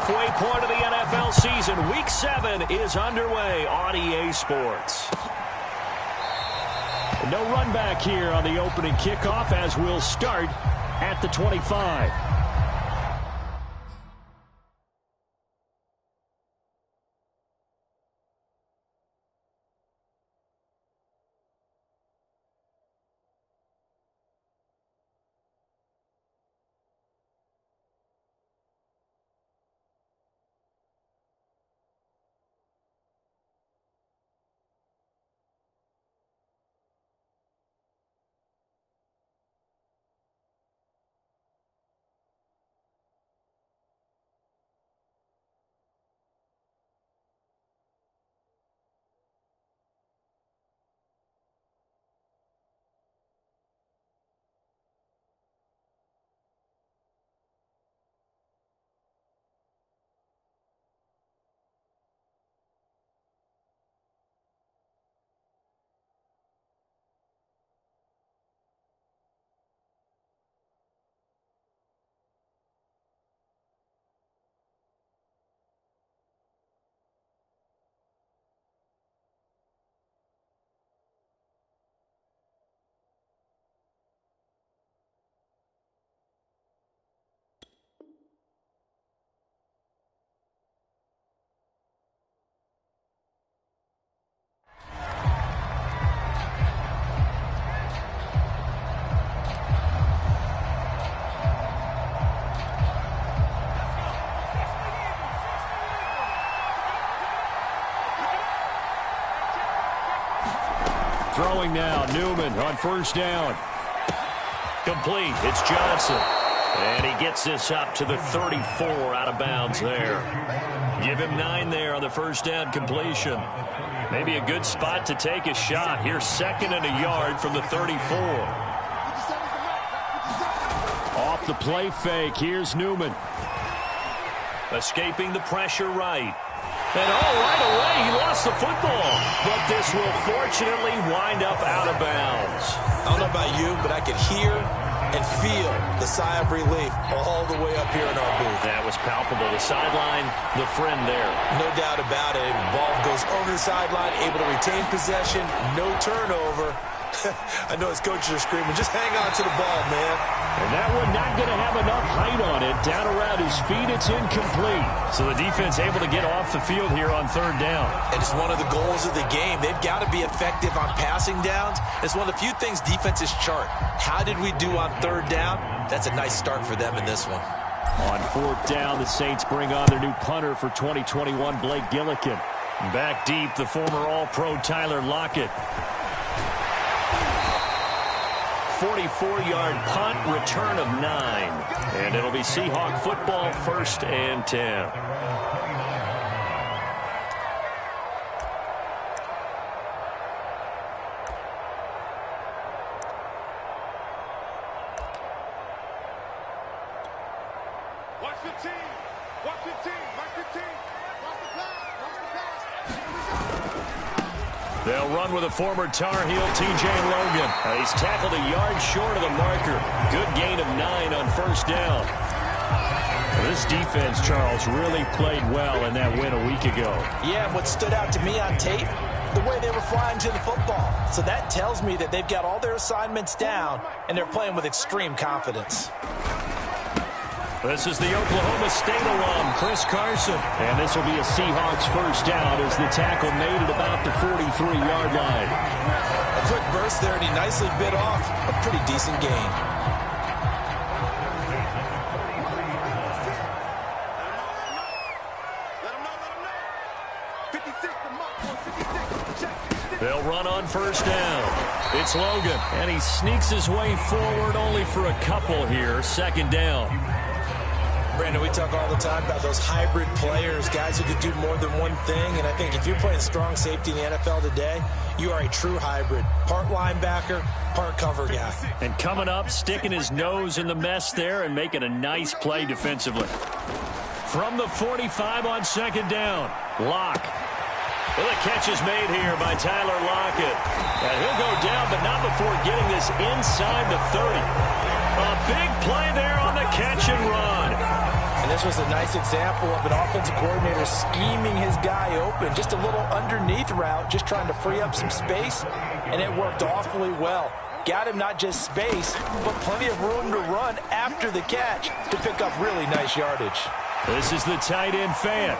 halfway point of the NFL season. Week 7 is underway on EA Sports. No run back here on the opening kickoff as we'll start at the 25. Throwing now, Newman on first down. Complete, it's Johnson. And he gets this up to the 34 out of bounds there. Give him 9 there on the first down completion. Maybe a good spot to take a shot. Here's 2nd and a yard from the 34. Off the play fake, here's Newman. Escaping the pressure right. And right away, he lost the football. But this will fortunately wind up out of bounds. I don't know about you, but I could hear and feel the sigh of relief all the way up here in our booth. That was palpable. The sideline, the friend there. No doubt about it. The ball goes over the sideline, able to retain possession, no turnover. I know his coaches are screaming, just hang on to the ball, man. And that one not going to have enough height on it. Down around his feet, it's incomplete. So the defense able to get off the field here on 3rd down. And it's one of the goals of the game. They've got to be effective on passing downs. It's one of the few things defenses chart. How did we do on 3rd down? That's a nice start for them in this one. On 4th down, the Saints bring on their new punter for 2021, Blake Gillikin. Back deep, the former All-Pro Tyler Lockett. 44-yard punt, return of 9. And it'll be Seahawk football, 1st and 10. They'll run with a former Tar Heel, T.J. Logan. He's tackled a yard short of the marker. Good gain of 9 on 1st down. This defense, Charles, really played well in that win a week ago. Yeah, and what stood out to me on tape, the way they were flying to the football. So that tells me that they've got all their assignments down, and they're playing with extreme confidence. This is the Oklahoma State alum, Chris Carson. And this will be a Seahawks 1st down as the tackle made it about the 43-yard line. A quick burst there, and he nicely bit off a pretty decent gain. They'll run on 1st down. It's Logan, and he sneaks his way forward only for a couple here. 2nd down. Brandon, we talk all the time about those hybrid players, guys who could do more than one thing. And I think if you're playing strong safety in the NFL today, you are a true hybrid. Part linebacker, part cover guy. And coming up, sticking his nose in the mess there and making a nice play defensively. From the 45 on 2nd down, Locke. Well, the catch is made here by Tyler Lockett. And he'll go down, but not before getting this inside the 30. A big play there on the catch and run. And And this was a nice example of an offensive coordinator scheming his guy open. Just a little underneath route, just trying to free up some space, and it worked awfully well. Got him not just space, but plenty of room to run after the catch to pick up really nice yardage. This is the tight end fan.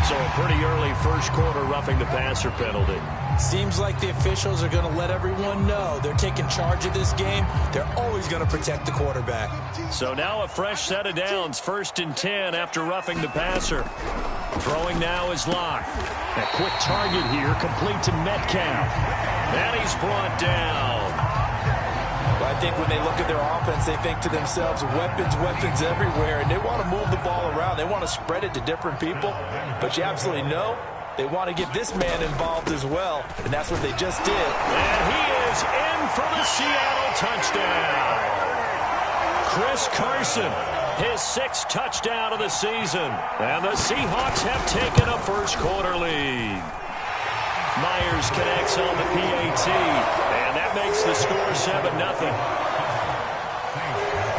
So a pretty early first quarter roughing the passer penalty. Seems like the officials are going to let everyone know they're taking charge of this game. They're always going to protect the quarterback. So now a fresh set of downs, 1st and 10 after roughing the passer. Throwing now is Locke. A quick target here, complete to Metcalf. And he's brought down. Well, I think when they look at their offense, they think to themselves, weapons, weapons everywhere, and they want to move the ball around. They want to spread it to different people, but you absolutely know they want to get this man involved as well, and that's what they just did. And he is in for the Seattle touchdown. Chris Carson, his 6th touchdown of the season, and the Seahawks have taken a first quarter lead. Myers connects on the PAT, and that makes the score 7-0.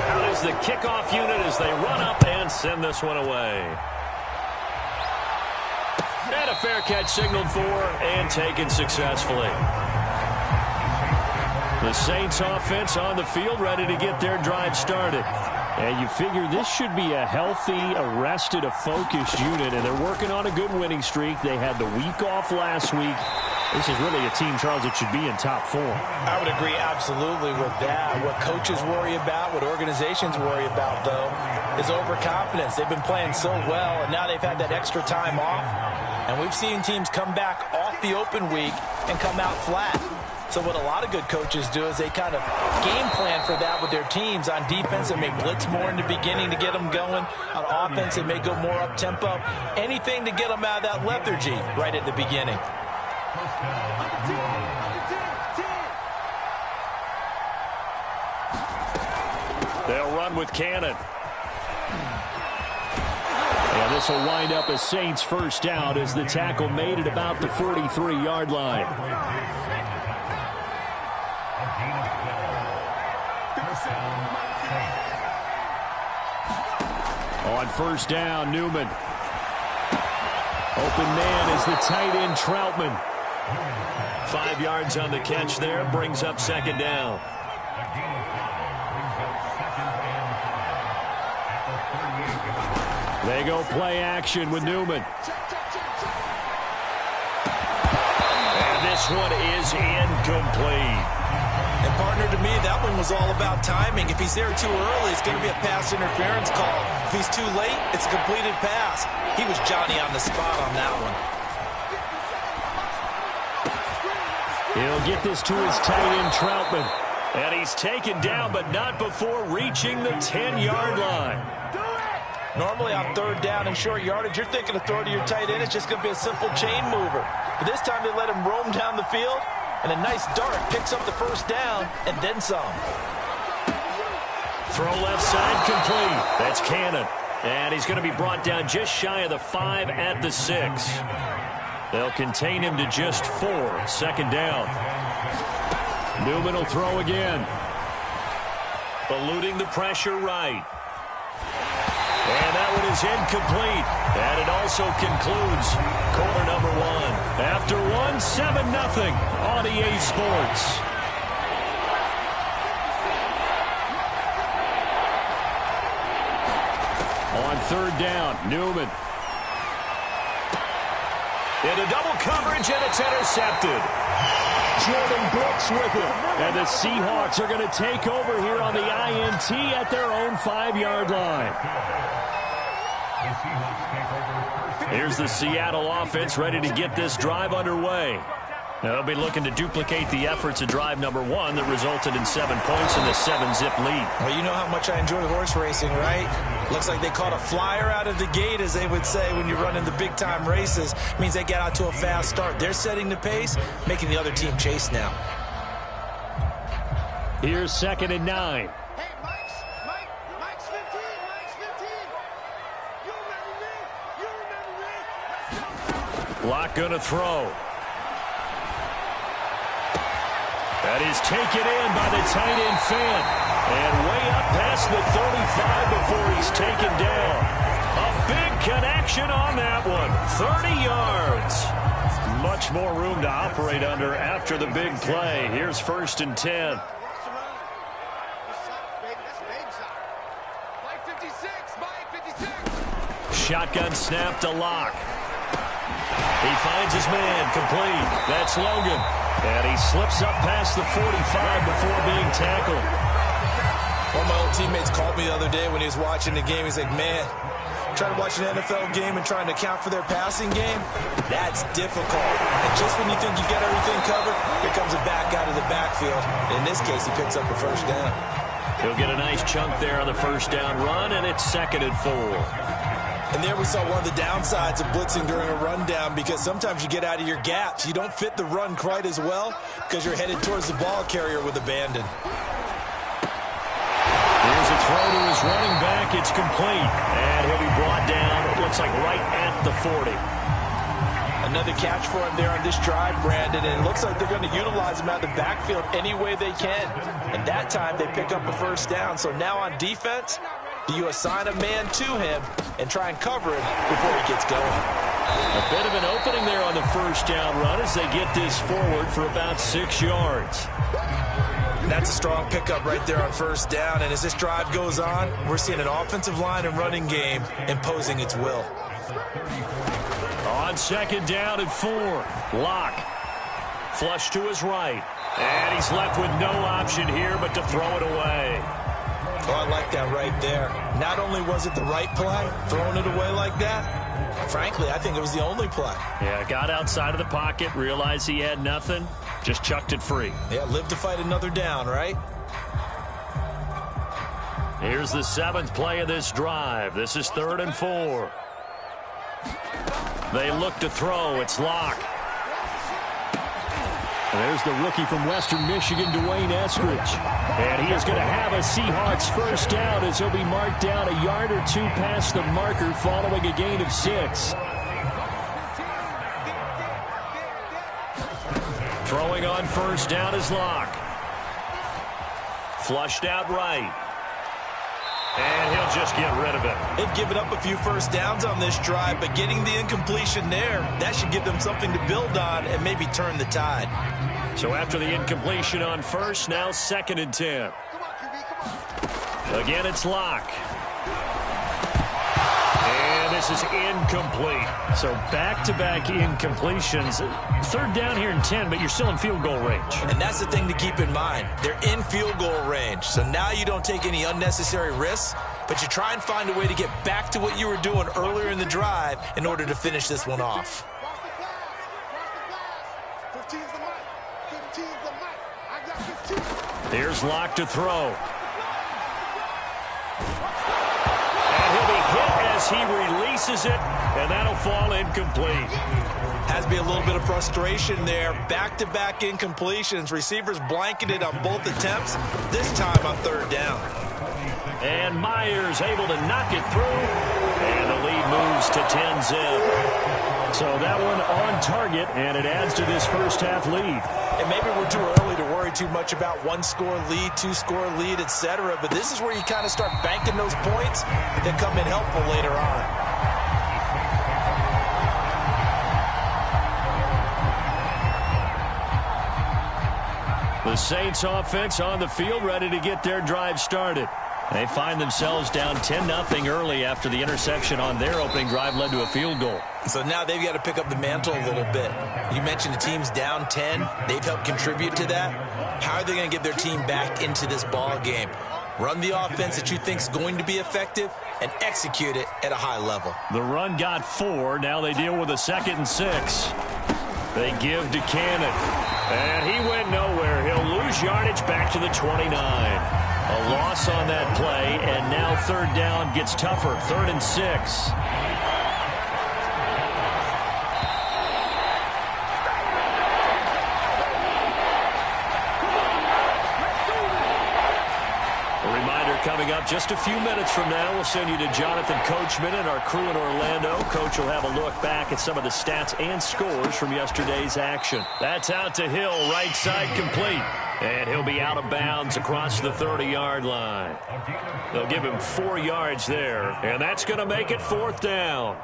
Out is the kickoff unit as they run up and send this one away. And a fair catch signaled for and taken successfully. The Saints offense on the field ready to get their drive started. And you figure this should be a healthy, arrested, a focused unit, and they're working on a good winning streak. They had the week off last week. This is really a team, Charles, that should be in top form. I would agree absolutely with that. What coaches worry about, what organizations worry about, though, is overconfidence. They've been playing so well, and now they've had that extra time off. And we've seen teams come back off the open week and come out flat. So what a lot of good coaches do is they kind of game plan for that with their teams. On defense, they may blitz more in the beginning to get them going. On offense, they may go more up-tempo. Anything to get them out of that lethargy right at the beginning. They'll run with Cannon. And this will wind up a Saints first down as the tackle made at about the 43-yard line. On first down, Newman. Open man is the tight end, Troutman. 5 yards on the catch there, brings up 2nd down. They go play action with Newman. And this one is incomplete. And, partner, to me, that one was all about timing. If he's there too early, it's going to be a pass interference call. If he's too late, it's a completed pass. He was Johnny on the spot on that one. He'll get this to his tight end, Troutman. And he's taken down, but not before reaching the 10-yard line. Normally on 3rd down and short yardage, you're thinking of throw to your tight end. It's just going to be a simple chain mover. But this time they let him roam down the field, and a nice dart picks up the first down and then some. Throw left side complete. That's Cannon. And he's going to be brought down just shy of the 5 at the 6. They'll contain him to just 4. 2nd down. Newman will throw again. Eluding the pressure right. And that one is incomplete. And it also concludes quarter number 1. After 7-0 on EA Sports. On 3rd down, Newman. Into double coverage, and it's intercepted. Jordan Brooks with it. And the Seahawks are going to take over here on the INT at their own 5-yard line. Here's the Seattle offense ready to get this drive underway. Now they'll be looking to duplicate the efforts of drive number 1 that resulted in 7 points in the 7-zip lead. Well, you know how much I enjoy horse racing, right? Looks like they caught a flyer out of the gate, as they would say when you're running the big-time races. Means they get out to a fast start. They're setting the pace, making the other team chase now. Here's 2nd and 9. Mike's 15. You remember me. Locke gonna throw. That is taken in by the tight end fan. And way up past the 35 before he's taken down. A big connection on that one. 30 yards. Much more room to operate under after the big play. Here's 1st and 10. Shotgun snap to Locke. He finds his man, complete. That's Logan. And he slips up past the 45 before being tackled. One of my old teammates called me the other day when he was watching the game. He's like, man, trying to watch an NFL game and trying to account for their passing game, that's difficult. And just when you think you get everything covered, here comes a back out of the backfield. In this case, he picks up the 1st down. He'll get a nice chunk there on the 1st down run, and it's 2nd and 4. And there we saw one of the downsides of blitzing during a rundown, because sometimes you get out of your gaps. You don't fit the run quite as well because you're headed towards the ball carrier with abandon. Here's a throw to his running back. It's complete. And he'll be brought down, it looks like right at the 40. Another catch for him there on this drive, Brandon, and it looks like they're going to utilize him out of the backfield any way they can. And that time they pick up a 1st down. So now on defense, do you assign a man to him and try and cover him before he gets going? A bit of an opening there on the 1st down run as they get this forward for about 6 yards. That's a strong pickup right there on 1st down. And as this drive goes on, we're seeing an offensive line and running game imposing its will. On 2nd down and 4, Locke. Flush to his right. And he's left with no option here but to throw it away. Oh, I like that right there. Not only was it the right play, throwing it away like that, frankly, I think it was the only play. Yeah, got outside of the pocket, realized he had nothing, just chucked it free. Yeah, live to fight another down, right? Here's the 7th play of this drive. This is 3rd and 4. They look to throw. It's Locke. And there's the rookie from Western Michigan, Dwayne Eskridge. And he is going to have a Seahawks 1st down as he'll be marked down a yard or 2 past the marker following a gain of 6. Throwing on 1st down is Locke. Flushed out right. And he'll just get rid of it. They've given up a few 1st downs on this drive, but getting the incompletion there, that should give them something to build on and maybe turn the tide. So after the incompletion on 1st, now 2nd and 10. Again, it's Locke. And this is incomplete. So back-to-back incompletions. 3rd down here and 10, but you're still in field goal range. And that's the thing to keep in mind. They're in field goal range. So now you don't take any unnecessary risks, but you try and find a way to get back to what you were doing earlier in the drive in order to finish this one off. Here's Locke to throw. And he'll be hit as he releases it, and that'll fall incomplete. Has to be a little bit of frustration there. Back-to-back incompletions. Receivers blanketed on both attempts, this time on 3rd down. And Myers able to knock it through, and the lead moves to 10-zip. So that one on target, and it adds to this 1st half lead. And maybe we're too early to worry too much about 1-score lead, 2-score lead, etc. But this is where you kind of start banking those points that come in helpful later on. The Saints offense on the field ready to get their drive started. They find themselves down 10-0 early after the interception on their opening drive led to a field goal. So now they've got to pick up the mantle a little bit. You mentioned the team's down 10. They've helped contribute to that. How are they going to get their team back into this ball game? Run the offense that you think is going to be effective and execute it at a high level. The run got 4. Now they deal with a 2nd and 6. They give to Cannon. And he went nowhere. He'll lose yardage back to the 29. A loss on that play, and now 3rd down gets tougher. 3rd and 6. A reminder coming up up. Just a few minutes from now, we'll send you to Jonathan Coachman and our crew in Orlando. Coach will have a look back at some of the stats and scores from yesterday's action. That's out to Hill, right side complete. And he'll be out of bounds across the 30-yard line. They'll give him 4 yards there, and that's going to make it 4th down.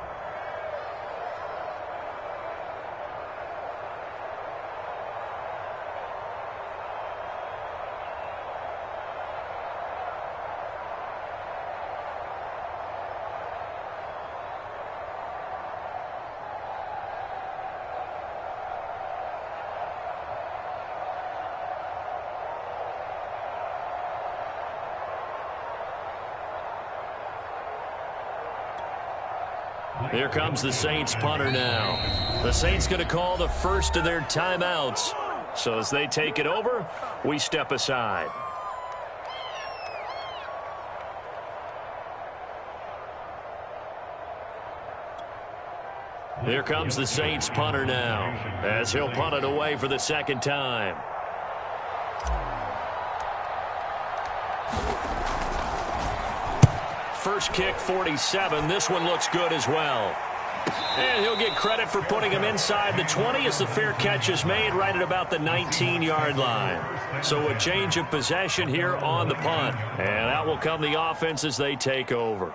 Here comes the Saints punter now. The Saints going to call the first of their timeouts. So as they take it over, we step aside. Here comes the Saints punter now, as he'll punt it away for the second time. First kick, 47. This one looks good as well. And he'll get credit for putting him inside the 20 as the fair catch is made right at about the 19-yard line. So a change of possession here on the punt. And out will come the offense as they take over.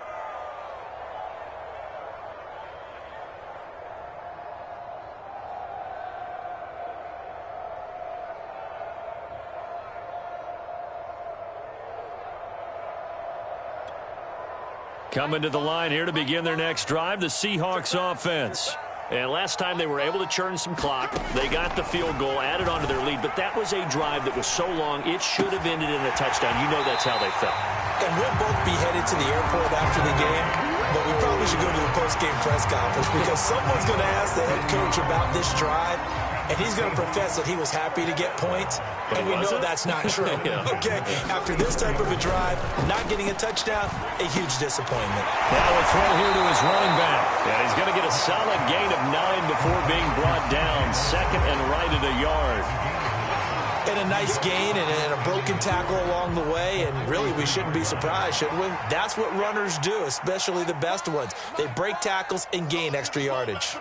Coming to the line here to begin their next drive, the Seahawks offense. And last time they were able to churn some clock. They got the field goal, added on to their lead, but that was a drive that was so long it should have ended in a touchdown. You know that's how they felt. And we'll both be headed to the airport after the game, but we probably should go to the post-game press conference because someone's going to ask the head coach about this drive, and he's going to profess that he was happy to get points, and we know that's not true. Yeah. Okay, after this type of a drive, not getting a touchdown, a huge disappointment. Now a throw here to his running back. And he's going to get a solid gain of 9 before being brought down. Second and right at a yard. And a nice gain and a broken tackle along the way, and really we shouldn't be surprised, should we? That's what runners do, especially the best ones. They break tackles and gain extra yardage.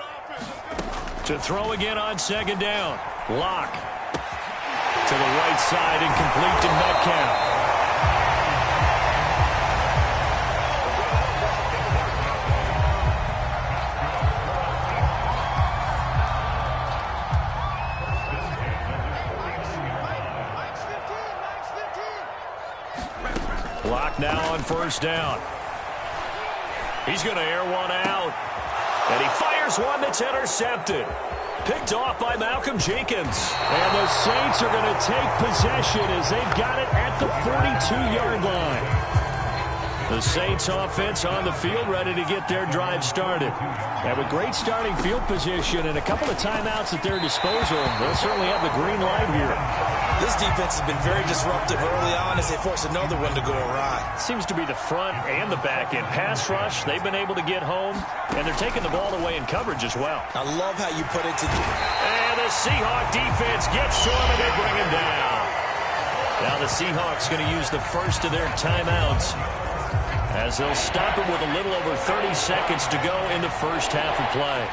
To throw again on second down. Lock. To the right side and complete to Metcalf. Lock now on first down. He's going to air one out. And he fires one that's intercepted. Picked off by Malcolm Jenkins. And the Saints are going to take possession as they've got it at the 42-yard line. The Saints offense on the field ready to get their drive started. And with great starting field position and a couple of timeouts at their disposal, they'll certainly have the green light here. This defense has been very disruptive early on as they force another one to go awry. Seems to be the front and the back end. Pass rush, they've been able to get home, and they're taking the ball away in coverage as well. I love how you put it to... And the Seahawk defense gets to him, and they bring him down. Now the Seahawks going to use the first of their timeouts as they'll stop him with a little over 30 seconds to go in the first half of play.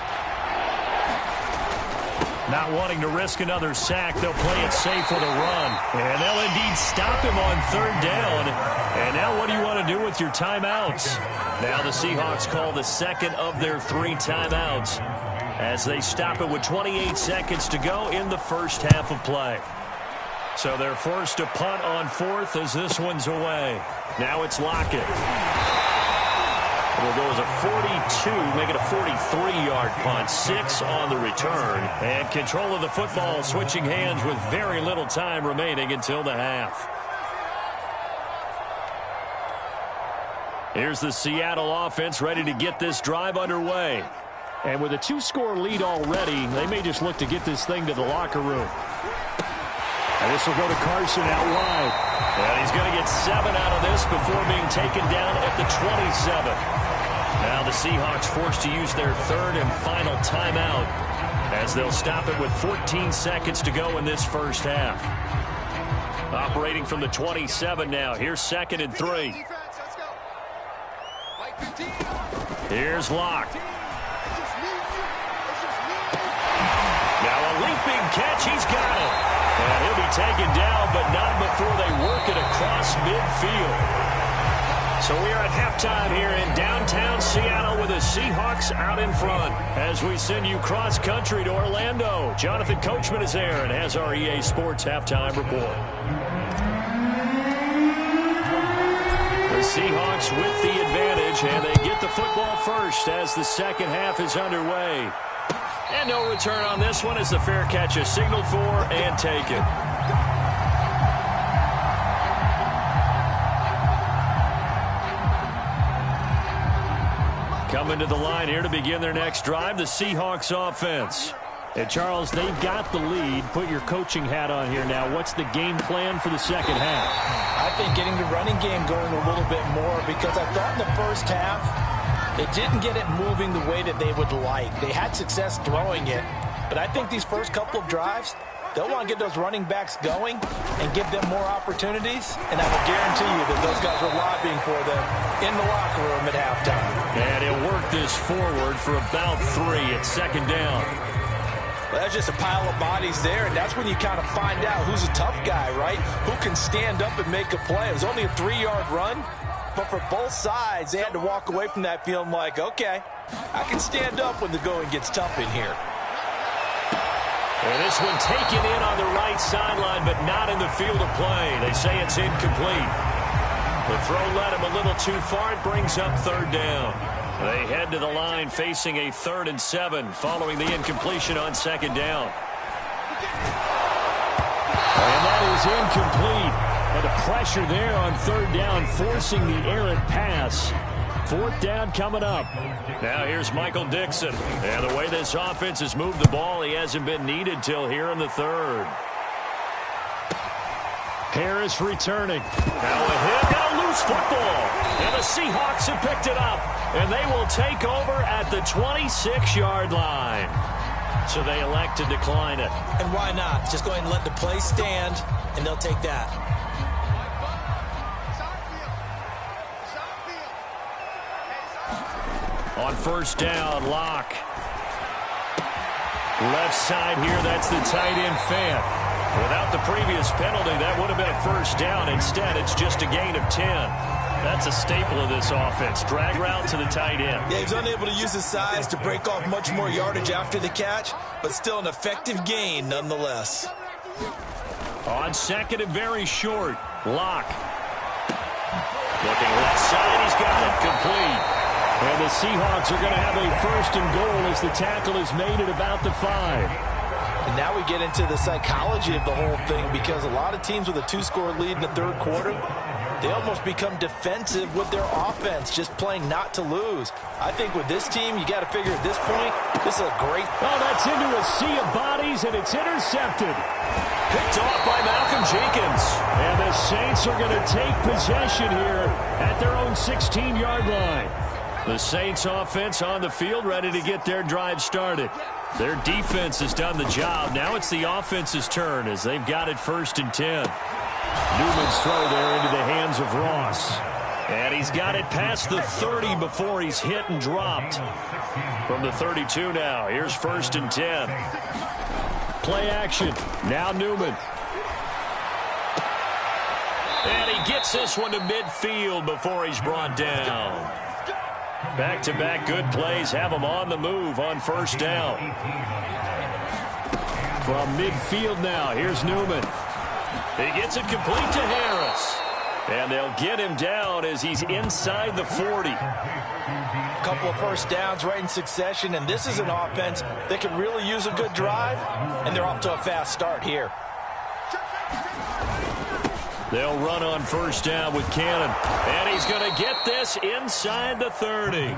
Not wanting to risk another sack, they'll play it safe with a run. And they'll indeed stop him on third down. And now what do you want to do with your timeouts? Now the Seahawks call the second of their 3 timeouts as they stop it with 28 seconds to go in the first half of play. So they're forced to punt on fourth as this one's away. Now it's Lockett. It'll go as a 42, make it a 43-yard punt. 6 on the return. And control of the football switching hands with very little time remaining until the half. Here's the Seattle offense ready to get this drive underway. And with a 2-score lead already, they may just look to get this thing to the locker room. And this will go to Carson out wide. And he's going to get 7 out of this before being taken down at the 27. Now the Seahawks forced to use their third and final timeout as they'll stop it with 14 seconds to go in this first half. Operating from the 27 now. Here's 2nd and 3. Here's Locke. Now a leaping catch. He's got it. And he'll be taken down, but not before they work it across midfield. So we are at halftime here in downtown Seattle with the Seahawks out in front. As we send you cross-country to Orlando, Jonathan Coachman is there and has our EA Sports halftime report. The Seahawks with the advantage, and they get the football first as the second half is underway. And no return on this one as the fair catch is signaled for and taken. Coming to the line here to begin their next drive, the Seahawks offense. And Charles, they've got the lead. Put your coaching hat on here now. What's the game plan for the second half? I think getting the running game going a little bit more, because I thought in the first half they didn't get it moving the way that they would like. They had success throwing it, but I think these first couple of drives, they'll want to get those running backs going and give them more opportunities, and I will guarantee you that those guys were lobbying for them in the locker room at halftime. And he'll work this forward for about 3 at second down. Well, that's just a pile of bodies there, and that's when you kind of find out who's a tough guy, right? Who can stand up and make a play. It was only a 3-yard run, but for both sides, they had to walk away from that feeling like, okay, I can stand up when the going gets tough in here. And this one taken in on the right sideline, but not in the field of play. They say it's incomplete. The throw led him a little too far. It brings up third down. They head to the line facing a 3rd and 7 following the incompletion on second down. And that is incomplete. But the pressure there on third down, forcing the errant pass. 4th down coming up. Now here's Michael Dixon. And the way this offense has moved the ball, he hasn't been needed till here in the 3rd. Harris returning. Now a hit and a loose football. And the Seahawks have picked it up. And they will take over at the 26-yard line. So they elect to decline it. And why not? Just go ahead and let the play stand, and they'll take that. On first down, Locke. Left side here, that's the tight end Fant. Without the previous penalty, that would have been a first down. Instead, it's just a gain of 10. That's a staple of this offense. Drag route to the tight end. Yeah, he's unable to use his size to break off much more yardage after the catch, but still an effective gain nonetheless. On second and very short, Locke. Looking left side, he's got it complete. And the Seahawks are going to have a 1st and goal as the tackle is made at about the 5. And now we get into the psychology of the whole thing, because a lot of teams with a 2-score lead in the 3rd quarter, they almost become defensive with their offense, just playing not to lose. I think with this team, you got to figure at this point, this is a great... Oh, that's into a sea of bodies, and it's intercepted. Picked off by Malcolm Jenkins. And the Saints are going to take possession here at their own 16-yard line. The Saints offense on the field, ready to get their drive started. Their defense has done the job. Now it's the offense's turn as they've got it 1st and 10. Newman's throw there into the hands of Ross. And he's got it past the 30 before he's hit and dropped. From the 32 now, here's 1st and 10. Play action. Now Newman. And he gets this one to midfield before he's brought down. Back-to-back good plays have him on the move on 1st down. From midfield now, here's Newman. He gets it complete to Harris. And they'll get him down as he's inside the 40. A couple of 1st downs right in succession, and this is an offense that can really use a good drive, and they're off to a fast start here. They'll run on 1st down with Cannon. And he's going to get this inside the 30.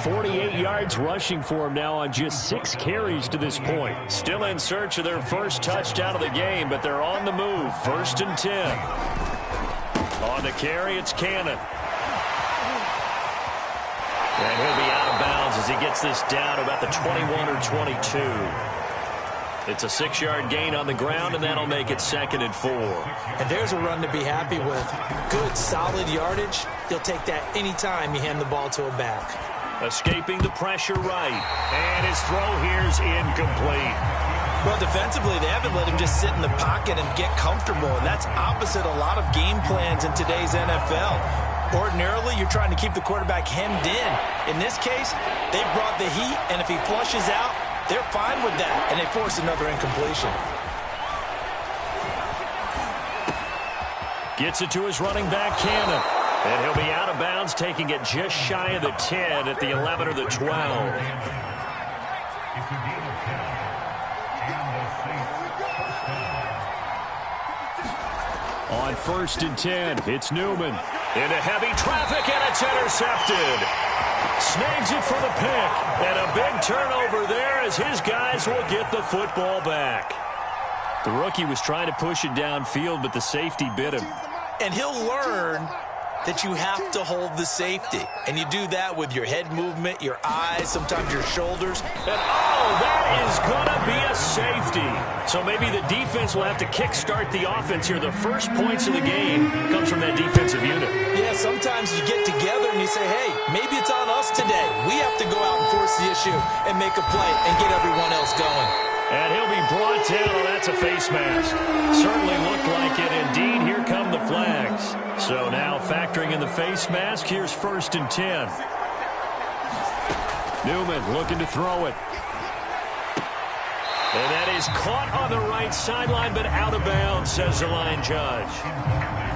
48 yards rushing for him now on just 6 carries to this point. Still in search of their first touchdown of the game, but they're on the move. 1st and 10. On the carry, it's Cannon. And he'll be out of bounds as he gets this down about the 21 or 22. It's a 6-yard gain on the ground, and that'll make it 2nd and 4. And there's a run to be happy with. Good, solid yardage. He'll take that anytime you hand the ball to a back. Escaping the pressure right. And his throw here's incomplete. Well, defensively, they haven't let him just sit in the pocket and get comfortable, and that's opposite a lot of game plans in today's NFL. Ordinarily, you're trying to keep the quarterback hemmed in. In this case, they brought the heat, and if he flushes out, they're fine with that, and they force another incompletion. Gets it to his running back, Cannon. And he'll be out of bounds, taking it just shy of the 10 at the 11 or the 12. On 1st and 10, it's Newman. Into heavy traffic, and it's intercepted. Snags it for the pick. And a big turnover there as his guys will get the football back. The rookie was trying to push it downfield, but the safety bit him. And he'll learn that you have to hold the safety. And you do that with your head movement, your eyes, sometimes your shoulders. And oh, that is going to be a safety. So maybe the defense will have to kickstart the offense here. The first points of the game comes from that defensive unit. Yeah, sometimes you get together and you say, hey, maybe it's on us today. We have to go out and force the issue and make a play and get everyone else going. And he'll be brought down. Oh, that's a face mask. Certainly looked like it. Indeed, here come the flags. So now factoring in the face mask, here's 1st and 10. Newman looking to throw it. And that is caught on the right sideline, but out of bounds, says the line judge.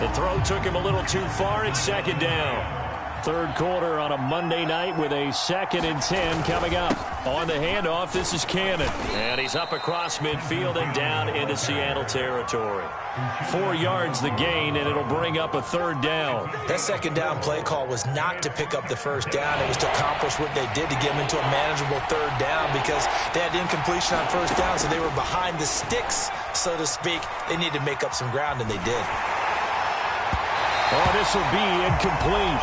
The throw took him a little too far. It's 2nd down. 3rd quarter on a Monday night with a 2nd and 10 coming up. On the handoff, this is Cannon. And he's up across midfield and down into Seattle territory. 4 yards the gain, and it'll bring up a 3rd down. That 2nd down play call was not to pick up the 1st down. It was to accomplish what they did to get him into a manageable 3rd down because they had incompletion on 1st down, so they were behind the sticks, so to speak. They needed to make up some ground, and they did. Oh, this will be incomplete.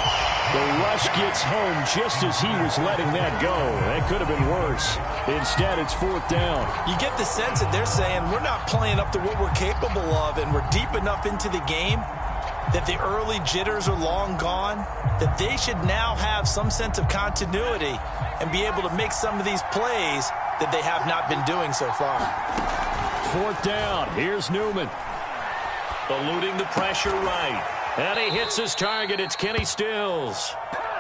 The rush gets home just as he was letting that go. That could have been worse. Instead, it's 4th down. You get the sense that they're saying we're not playing up to what we're capable of, and we're deep enough into the game that the early jitters are long gone, that they should now have some sense of continuity and be able to make some of these plays that they have not been doing so far. 4th down. Here's Newman. Eluding the pressure right. And he hits his target. It's Kenny Stills.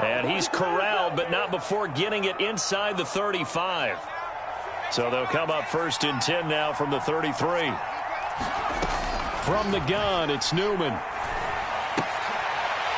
And he's corralled, but not before getting it inside the 35. So they'll come up 1st and 10 now from the 33. From the gun, it's Newman.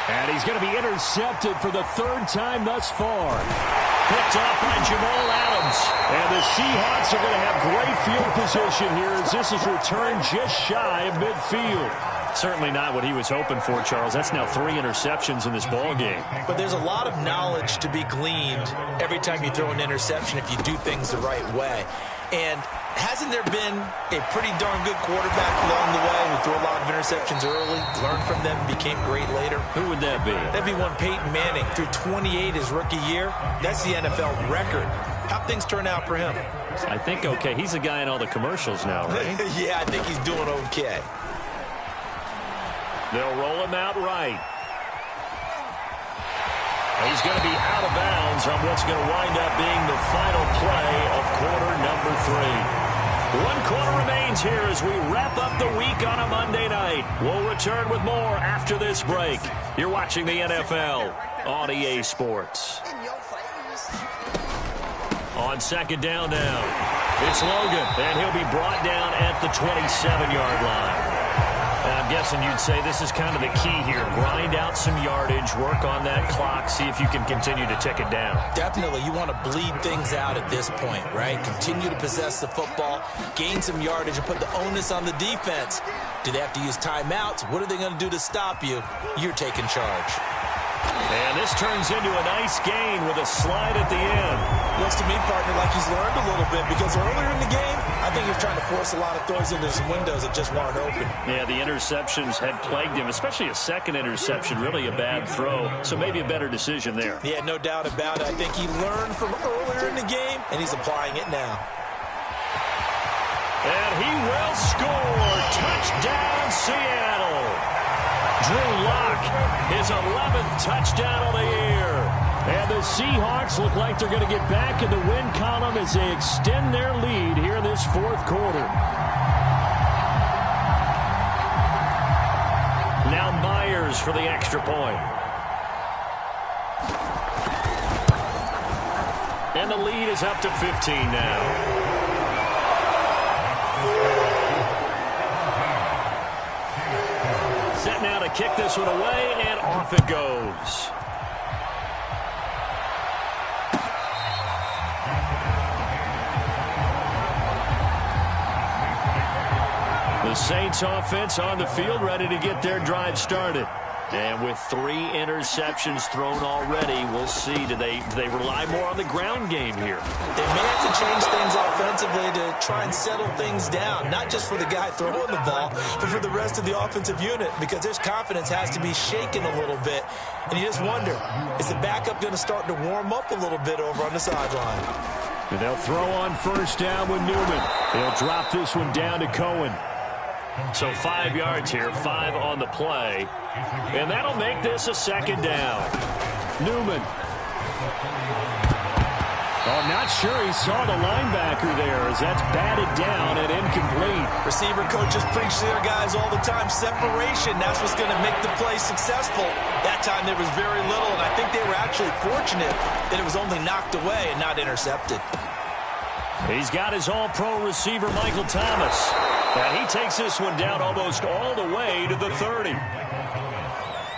And he's going to be intercepted for the 3rd time thus far. Picked off by Jamal Adams. And the Seahawks are going to have great field position here as this is returned just shy of midfield. Certainly not what he was hoping for, Charles. That's now 3 interceptions in this ball game. But there's a lot of knowledge to be gleaned every time you throw an interception if you do things the right way. And hasn't there been a pretty darn good quarterback along the way who threw a lot of interceptions early, learned from them, became great later? Who would that be? That'd be one Peyton Manning. Threw 28 his rookie year. That's the NFL record. How'd things turn out for him? I think okay. He's a guy in all the commercials now, right? Yeah, I think he's doing okay. They'll roll him out right. He's going to be out of bounds on what's going to wind up being the final play of quarter number 3. 1 quarter remains here as we wrap up the week on a Monday night. We'll return with more after this break. You're watching the NFL on EA Sports. On 2nd down now, it's Logan, and he'll be brought down at the 27-yard line. I'm guessing you'd say this is kind of the key here. Grind out some yardage, work on that clock, see if you can continue to tick it down. Definitely. You want to bleed things out at this point, right? Continue to possess the football, gain some yardage, and put the onus on the defense. Do they have to use timeouts? What are they going to do to stop you? You're taking charge. And this turns into a nice gain with a slide at the end. Looks to me, partner, like he's learned a little bit because earlier in the game, I think he was trying to force a lot of throws into some windows that just weren't open. Yeah, the interceptions had plagued him, especially a 2nd interception, really a bad throw. So maybe a better decision there. Yeah, no doubt about it. I think he learned from earlier in the game, and he's applying it now. And he will score. Touchdown, Seattle. Drew Lock, his 11th touchdown of the year. And the Seahawks look like they're going to get back in the win column as they extend their lead here in this fourth quarter. Now Myers for the extra point. And the lead is up to 15 now. Set now to kick this one away, and off it goes. The Saints offense on the field, ready to get their drive started. And with 3 interceptions thrown already, we'll see. Do they rely more on the ground game here? They may have to change things offensively to try and settle things down, not just for the guy throwing the ball, but for the rest of the offensive unit, because their confidence has to be shaken a little bit. And you just wonder, is the backup going to start to warm up a little bit over on the sideline? And they'll throw on first down with Newman. They'll drop this one down to Cohen. So 5 yards here, 5 on the play. And that'll make this a second down. Newman. Oh, I'm not sure he saw the linebacker there as that's batted down and incomplete. Receiver coaches preach to their guys all the time. Separation, that's what's going to make the play successful. That time there was very little, and I think they were actually fortunate that it was only knocked away and not intercepted. He's got his all-pro receiver, Michael Thomas. And he takes this one down almost all the way to the 30.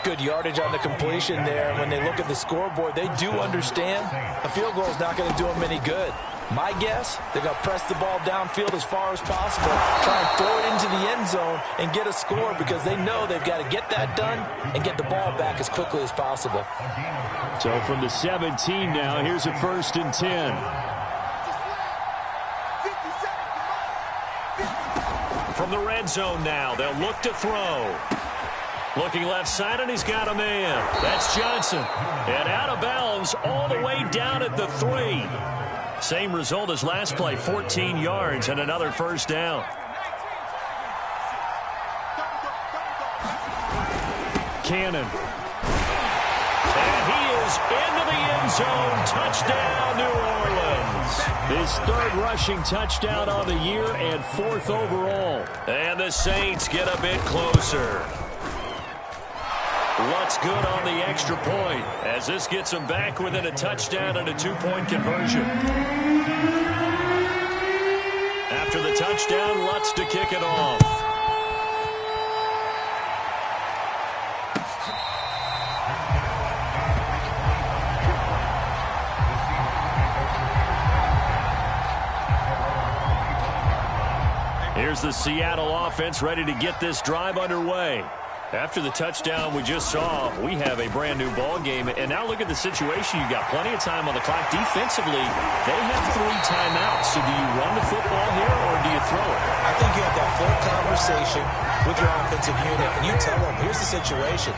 Good yardage on the completion there. When they look at the scoreboard, they do understand a field goal is not going to do them any good. My guess, they're going to press the ball downfield as far as possible, try and throw it into the end zone and get a score because they know they've got to get that done and get the ball back as quickly as possible. So from the 17 now, here's a 1st and 10. From the red zone now, they'll look to throw. Looking left side, and he's got a man. That's Johnson. And out of bounds all the way down at the 3. Same result as last play, 14 yards and another first down. Cannon. And he is into the end zone. Touchdown, New Orleans. His 3rd rushing touchdown on the year and 4th overall. And the Saints get a bit closer. Lutz good on the extra point as this gets them back within a touchdown and a 2-point conversion. After the touchdown, Lutz to kick it off. Here's the Seattle offense ready to get this drive underway. After the touchdown we just saw, we have a brand new ball game. And now look at the situation. You've got plenty of time on the clock. Defensively, they have 3 timeouts. So do you run the football here or do you throw it? I think you have that full conversation with your offensive unit, and you tell them, here's the situation.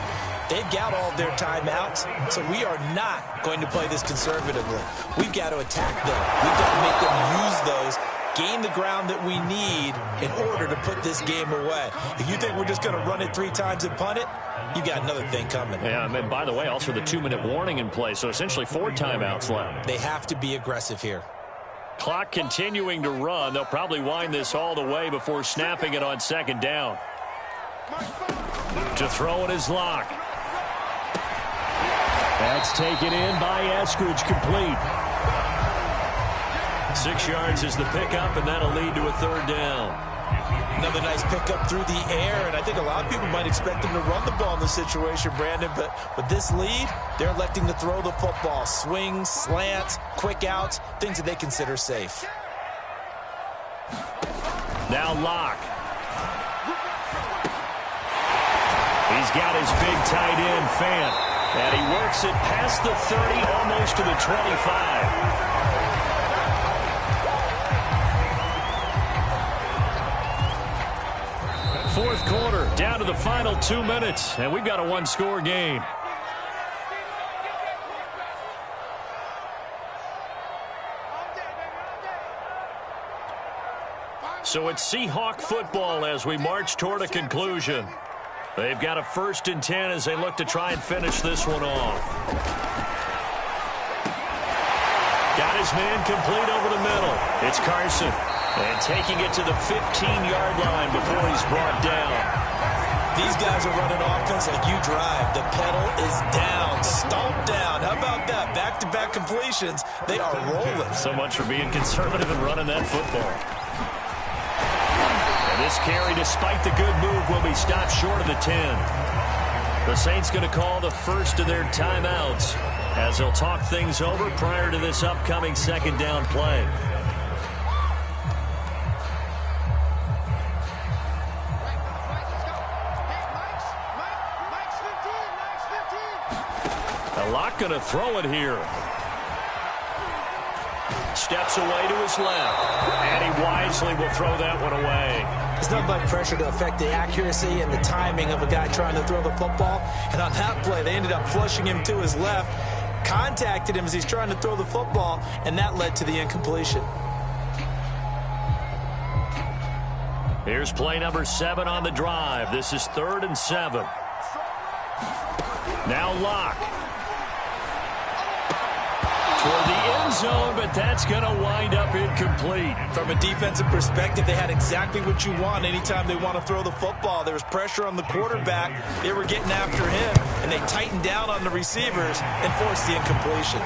They've got all of their timeouts, so we are not going to play this conservatively. We've got to attack them. We've got to make them use those, gain the ground that we need in order to put this game away. If you think we're just going to run it 3 times and punt it, you got another thing coming. Yeah, and by the way, also the 2-minute warning in play, so essentially 4 timeouts left. They have to be aggressive here. Clock continuing to run. They'll probably wind this all the way before snapping it on 2nd down. To throw it is Lock. That's taken in by Eskridge, complete. 6 yards is the pickup, and that'll lead to a 3rd down. Another nice pickup through the air, and I think a lot of people might expect them to run the ball in this situation, Brandon, but with this lead, they're electing to throw the football. Swings, slants, quick outs, things that they consider safe. Now Lock. He's got his big tight end, Fant, and he works it past the 30, almost to the 25. Fourth quarter, down to the final 2 minutes, and we've got a 1-score game. So it's Seahawk football as we march toward a conclusion. They've got a 1st and 10 as they look to try and finish this one off. Got his man complete over the middle. It's Carson. And taking it to the 15-yard line before he's brought down. These guys are running offense like you drive. The pedal is down, stomped down. How about that? Back-to-back completions. They are rolling. So much for being conservative and running that football. And this carry, despite the good move, will be stopped short of the 10. The Saints going to call the first of their timeouts as they'll talk things over prior to this upcoming 2nd down play. Locke going to throw it here. Steps away to his left. And he wisely will throw that one away. There's nothing like pressure to affect the accuracy and the timing of a guy trying to throw the football. And on that play, they ended up flushing him to his left, contacted him as he's trying to throw the football, and that led to the incompletion. Here's play number 7 on the drive. This is 3rd and 7. Now Locke. Toward the end zone, but that's going to wind up incomplete. From a defensive perspective, they had exactly what you want anytime they want to throw the football. There was pressure on the quarterback. They were getting after him, and they tightened down on the receivers and forced the incompletion.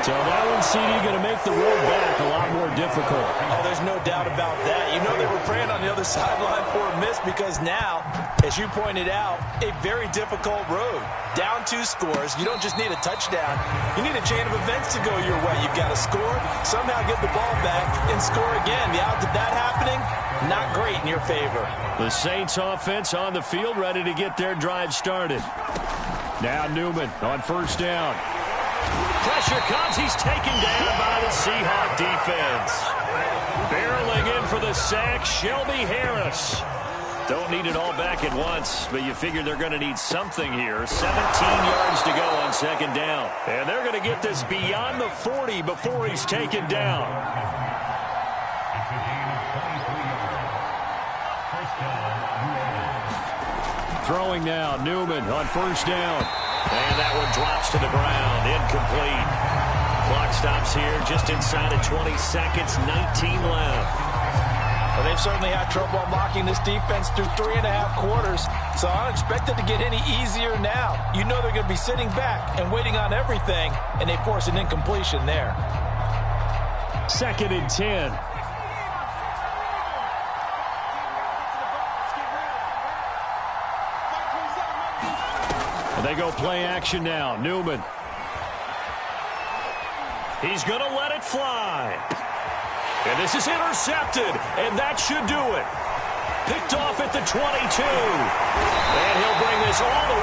So that one, CD, going to make the road back a lot more difficult. Oh, there's no doubt about that. You know they were praying on the other sideline for a miss because now, as you pointed out, a very difficult road. Down 2 scores. You don't just need a touchdown. You need a chain of events to go your way. You've got to score, somehow get the ball back, and score again. The odds of that happening, not great in your favor. The Saints offense on the field, ready to get their drive started. Now Newman on 1st down. Pressure comes. He's taken down by the Seahawk defense. Barreling in for the sack, Shelby Harris. Don't need it all back at once, but you figure they're going to need something here. 17 yards to go on 2nd down. And they're going to get this beyond the 40 before he's taken down. Throwing now, Newman on 1st down. And that one drops to the ground, incomplete. Clock stops here just inside of 20 seconds, 19 left. Well, they've certainly had trouble unlocking this defense through 3.5 quarters, so I don't expect it to get any easier now. You know they're going to be sitting back and waiting on everything, and they force an incompletion there. 2nd and 10. They go play action now. Newman. He's going to let it fly. And this is intercepted, and that should do it. Picked off at the 22. And he'll bring this all the